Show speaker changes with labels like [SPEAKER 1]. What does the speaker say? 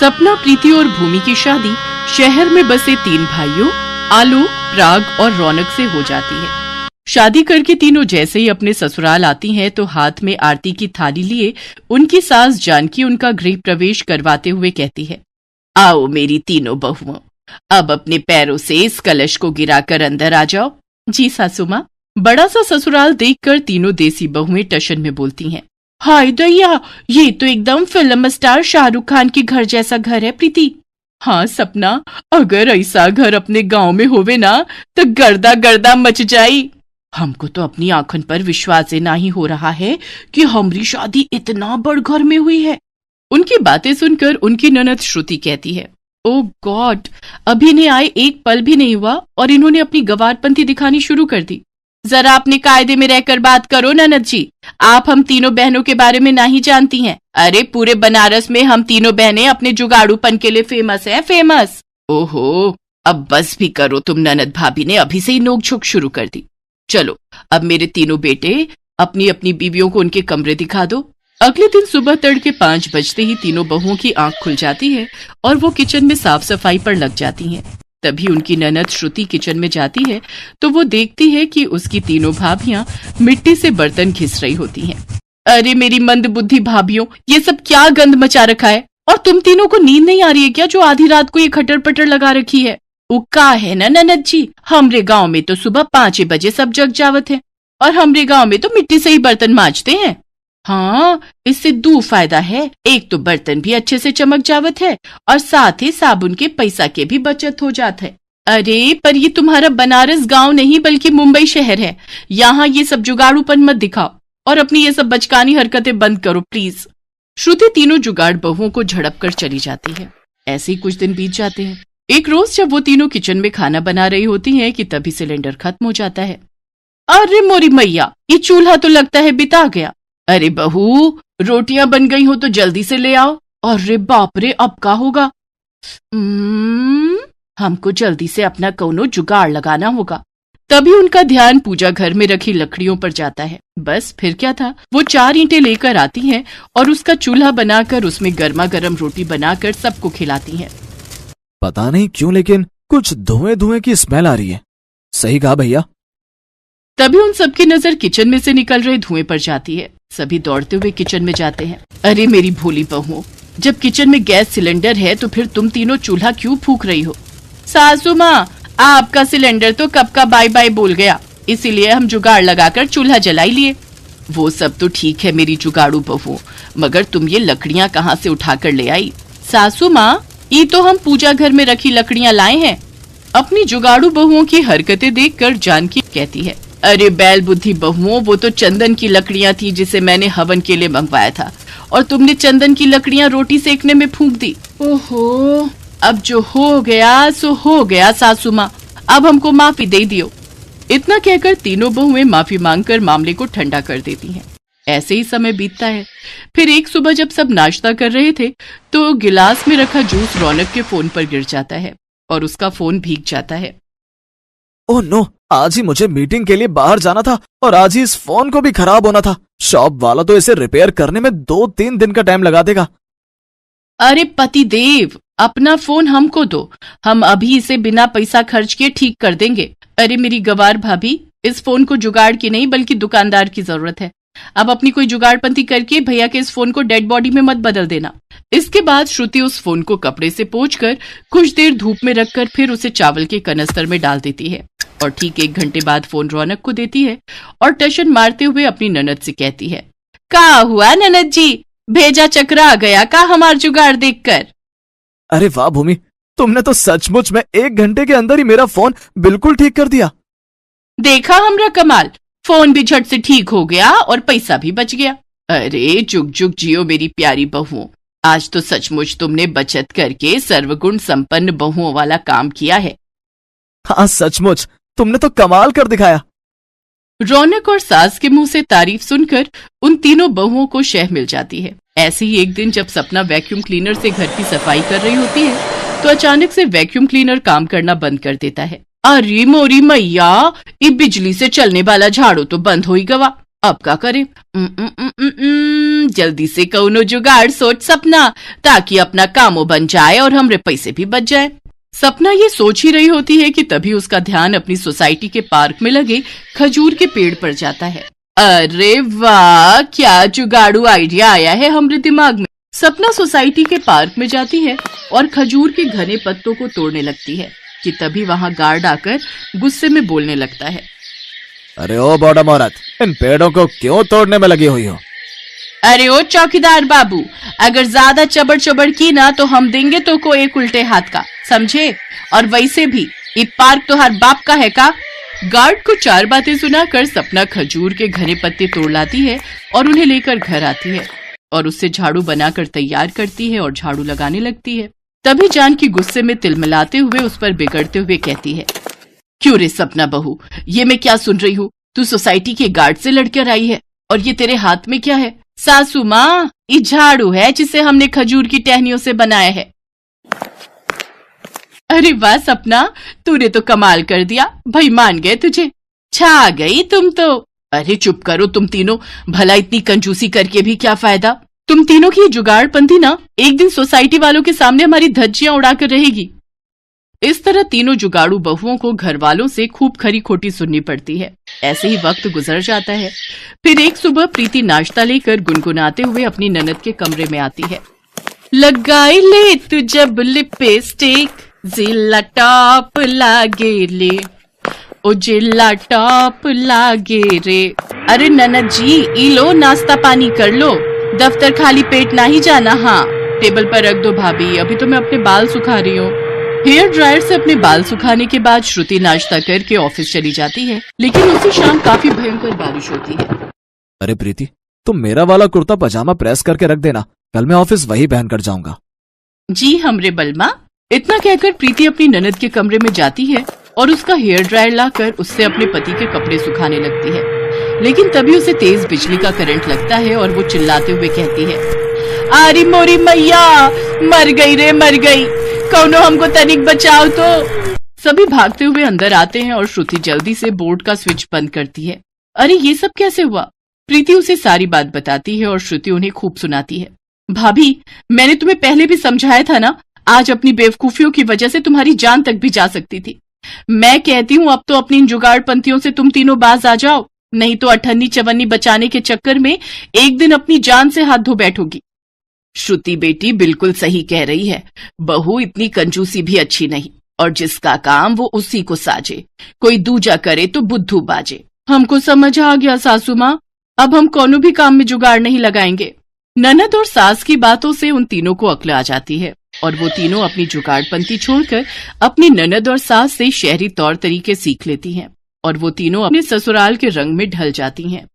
[SPEAKER 1] सपना, प्रीति और भूमि की शादी शहर में बसे 3 भाइयों आलोक, पराग और रौनक से हो जाती है। शादी करके तीनों जैसे ही अपने ससुराल आती हैं तो हाथ में आरती की थाली लिए उनकी सास जानकी उनका गृह प्रवेश करवाते हुए कहती है, आओ मेरी तीनों बहुओं, अब अपने पैरों से इस कलश को गिराकर अंदर आ जाओ। जी सासू माँ। बड़ा सा ससुराल देखकर तीनों देसी बहुएं टशन में बोलती हैं, हाय दैया, ये तो एकदम फिल्म स्टार शाहरुख खान के घर जैसा घर है प्रीति। हाँ सपना, अगर ऐसा घर अपने गांव में होवे ना तो गर्दा गर्दा मच जाई। हमको तो अपनी आंखन पर विश्वास नहीं हो रहा है कि हमारी शादी इतना बड़ घर में हुई है। उनकी बातें सुनकर उनकी ननद श्रुति कहती है, ओ गॉड, अभी इन्हें आए 1 पल भी नहीं हुआ और इन्होंने अपनी गवारपंथी दिखानी शुरू कर दी। जरा अपने कायदे में रहकर बात करो ननद जी, आप हम तीनों बहनों के बारे में नहीं जानती हैं। अरे पूरे बनारस में हम तीनों बहनें अपने जुगाड़ूपन के लिए फेमस हैं, फेमस। ओहो, अब बस भी करो तुम ननद भाभी ने अभी से ही नोक-झोंक शुरू कर दी। चलो अब मेरे तीनों बेटे अपनी अपनी बीवियों को उनके कमरे दिखा दो। अगले दिन सुबह तड़के 5 बजते ही तीनों बहुओं की आंख खुल जाती है और वो किचन में साफ सफाई पर लग जाती हैं। तभी उनकी ननद श्रुति किचन में जाती है तो वो देखती है कि उसकी तीनों भाभियां मिट्टी से बर्तन घिस रही होती हैं। अरे मेरी मंद बुद्धि भाभियों, ये सब क्या गंद मचा रखा है? और तुम तीनों को नींद नहीं आ रही है क्या जो आधी रात को ये खटर पटर लगा रखी है? उक्का है ना ननद जी, हमरे गांव में तो सुबह 5 बजे सब जग जावत है और हमरे गांव में तो मिट्टी से ही बर्तन मांजते हैं। हाँ, इससे 2 फायदा है, एक तो बर्तन भी अच्छे से चमक जावत है और साथ ही साबुन के पैसा के भी बचत हो जात है। अरे पर ये तुम्हारा बनारस गांव नहीं बल्कि मुंबई शहर है, यहाँ ये सब जुगाड़ूपन मत दिखाओ और अपनी ये सब बचकानी हरकतें बंद करो प्लीज। श्रुति तीनों जुगाड़ बहुओं को झड़प कर चली जाती है। ऐसे ही कुछ दिन बीत जाते हैं। एक रोज जब वो तीनों किचन में खाना बना रही होती हैं कि तभी सिलेंडर खत्म हो जाता है। अरे मोरी मैया, ये चूल्हा तो लगता है बिता गया। अरे बहू, रोटियां बन गई हो तो जल्दी से ले आओ। अरे बाप रे, अब क्या होगा? हमको जल्दी से अपना कौनो जुगाड़ लगाना होगा। तभी उनका ध्यान पूजा घर में रखी लकड़ियों पर जाता है। बस फिर क्या था, वो 4 ईंटें लेकर आती हैं और उसका चूल्हा बनाकर उसमें गर्मा गर्म रोटी बनाकर सबको खिलाती हैं।
[SPEAKER 2] पता नहीं क्यों लेकिन कुछ धुएं धुएं की स्मेल आ रही है। सही कहा भैया।
[SPEAKER 1] तभी उन सबकी नजर किचन में से निकल रहे धुएं पर जाती है। सभी दौड़ते हुए किचन में जाते हैं। अरे मेरी भोली बहू, जब किचन में गैस सिलेंडर है तो फिर तुम तीनों चूल्हा क्यों फूंक रही हो? सासू माँ, आपका सिलेंडर तो कब का बाय बाय बोल गया, इसीलिए हम जुगाड़ लगाकर चूल्हा जला लिए। वो सब तो ठीक है मेरी जुगाड़ू बहू, मगर तुम ये लकड़ियाँ कहाँ से उठा कर ले आई? सासू माँ, ये तो हम पूजा घर में रखी लकड़ियाँ लाए हैं। अपनी जुगाड़ू बहुओं की हरकतें देखकर जानकी कहती है, अरे बैल बुद्धि बहुओं, वो तो चंदन की लकड़ियाँ थी जिसे मैंने हवन के लिए मंगवाया था और तुमने चंदन की लकड़ियाँ रोटी सेकने में फूंक दी। ओहो, अब जो हो गया सो हो गया सासू माँ, अब हमको माफी दे दियो। इतना कहकर तीनों बहुएं माफी मांगकर मामले को ठंडा कर देती हैं। ऐसे ही समय बीतता है। फिर एक सुबह जब सब नाश्ता कर रहे थे तो गिलास में रखा जूस रौनक के फोन पर गिर जाता है और उसका फोन भीग जाता है।
[SPEAKER 2] ओह नो, आज ही मुझे मीटिंग के लिए बाहर जाना था और आज ही इस फोन को भी खराब होना था। शॉप वाला तो इसे रिपेयर करने में 2-3 दिन का टाइम लगा देगा।
[SPEAKER 1] अरे पति देव, अपना फोन हमको दो, हम अभी इसे बिना पैसा खर्च किए ठीक कर देंगे। अरे मेरी गवार भाभी, इस फोन को जुगाड़ की नहीं बल्कि दुकानदार की जरूरत है। अब अपनी कोई जुगाड़पंती करके भैया के इस फोन को डेड बॉडी में मत बदल देना। इसके बाद श्रुति उस फोन को कपड़े से पोंछकर कुछ देर धूप में रखकर फिर उसे चावल के कनस्तर में डाल देती है और ठीक 1 घंटे बाद फोन रौनक को देती है और टशन मारते हुए अपनी ननद से कहती है, क्या हुआ ननद जी, भेजा चकरा गया का हमार जुगाड़ देखकर?
[SPEAKER 2] अरे वाह भूमि, तुमने तो सचमुच में 1 घंटे के अंदर ही मेरा फोन बिल्कुल ठीक कर दिया।
[SPEAKER 1] देखा हमरा कमाल, फोन भी झट से ठीक हो गया और पैसा भी बच गया। अरे जुग जुग जियो मेरी प्यारी बहुओं, आज तो सचमुच तुमने बचत करके सर्वगुण संपन्न बहुओं वाला काम किया है।
[SPEAKER 2] हाँ सचमुच, तुमने तो कमाल कर दिखाया।
[SPEAKER 1] रौनक और सास के मुंह से तारीफ सुनकर उन तीनों बहुओं को शह मिल जाती है। ऐसे ही एक दिन जब सपना वैक्यूम क्लीनर से घर की सफाई कर रही होती है तो अचानक से वैक्यूम क्लीनर काम करना बंद कर देता है। अरे मोरी मैया, ये बिजली से चलने वाला झाड़ू तो बंद हो ही गवा, अब क्या करें? जल्दी से कौनो जुगाड़ सोच सपना, ताकि अपना कामो बन जाए और हमरे पैसे भी बच जाए। सपना ये सोच ही रही होती है कि तभी उसका ध्यान अपनी सोसाइटी के पार्क में लगे खजूर के पेड़ पर जाता है। अरे वाह, क्या जुगाड़ू आइडिया आया है हमरे दिमाग में। सपना सोसाइटी के पार्क में जाती है और खजूर के घने पत्तों को तोड़ने लगती है कि तभी वहाँ गार्ड आकर गुस्से में बोलने लगता है।
[SPEAKER 2] अरे ओ बॉडम औरत, इन पेड़ों को क्यों तोड़ने में लगी हुई हो?
[SPEAKER 1] अरे ओ चौकीदार बाबू, अगर ज्यादा चबड़ चबड़ की ना तो हम देंगे तो को एक उल्टे हाथ का, समझे? और वैसे भी ये पार्क तो हर बाप का है का। गार्ड को 4 बातें सुनाकर सपना खजूर के घने पत्ते तोड़ लाती है और उन्हें लेकर घर आती है और उससे झाड़ू बनाकर तैयार करती है और झाड़ू लगाने लगती है। तभी जानकी गुस्से में तिलमिलाते हुए उस पर बिगड़ते हुए कहती है, क्यों रे सपना बहू, ये मैं क्या सुन रही हूँ? तू सोसाइटी के गार्ड से लड़कर आई है और ये तेरे हाथ में क्या है? सासू माँ, ये झाड़ू है जिसे हमने खजूर की टहनियों से बनाया है। अरे वाह सपना, तूने तो कमाल कर दिया, भाई मान गए तुझे, छा गई तुम तो। अरे चुप करो तुम तीनों, भला इतनी कंजूसी करके भी क्या फायदा? तुम तीनों की जुगाड़पंथी ना एक दिन सोसाइटी वालों के सामने हमारी धज्जियां उड़ाकर रहेगी। इस तरह तीनों जुगाड़ू बहुओं को घर वालों से खूब खरी खोटी सुननी पड़ती है। ऐसे ही वक्त गुजर जाता है। फिर एक सुबह प्रीति नाश्ता लेकर गुनगुनाते हुए अपनी ननद के कमरे में आती है। लगाई ले तू जब लिपस्टिक, जिला टॉप लागे ले, ओ जिला टॉप लागे रे। अरे ननद जी, ई लो नाश्ता पानी कर लो, दफ्तर खाली पेट ना ही जाना। हाँ, टेबल पर रख दो भाभी, अभी तो मैं अपने बाल सुखा रही हूँ। हेयर ड्रायर से अपने बाल सुखाने के बाद श्रुति नाश्ता करके ऑफिस चली जाती है, लेकिन उसी शाम काफी भयंकर बारिश होती है।
[SPEAKER 2] अरे प्रीति, तुम मेरा वाला कुर्ता पजामा प्रेस करके रख देना, कल मैं ऑफिस वही पहन कर जाऊंगा।
[SPEAKER 1] जी हमरे बलमा। इतना कहकर प्रीति अपनी ननद के कमरे में जाती है और उसका हेयर ड्रायर लाकर उससे अपने पति के कपड़े सुखाने लगती है। लेकिन तभी उसे तेज बिजली का करंट लगता है और वो चिल्लाते हुए कहती है, आरी मोरी मैया, मर गई रे मर गई, कौनो हमको तनिक बचाओ तो। सभी भागते हुए अंदर आते हैं और श्रुति जल्दी से बोर्ड का स्विच बंद करती है। अरे ये सब कैसे हुआ? प्रीति उसे सारी बात बताती है और श्रुति उन्हें खूब सुनाती है। भाभी, मैंने तुम्हें पहले भी समझाया था ना, आज अपनी बेवकूफियों की वजह से तुम्हारी जान तक भी जा सकती थी। मैं कहती हूँ अब तो अपनी इन जुगाड़पंथियों से तुम तीनों बाज आ जाओ, नहीं तो अठन्नी चवन्नी बचाने के चक्कर में एक दिन अपनी जान से हाथ धो बैठोगी। श्रुति बेटी बिल्कुल सही कह रही है, बहू इतनी कंजूसी भी अच्छी नहीं, और जिसका काम वो उसी को साजे, कोई दूजा करे तो बुद्धू बाजे। हमको समझ आ गया सासू माँ, अब हम कोनो भी काम में जुगाड़ नहीं लगाएंगे। ननद और सास की बातों से उन तीनों को अक्ल आ जाती है और वो तीनों अपनी जुगाड़पंथी छोड़कर अपनी ननद और सास से शहरी तौर तरीके सीख लेती हैं और वो तीनों अपने ससुराल के रंग में ढल जाती हैं।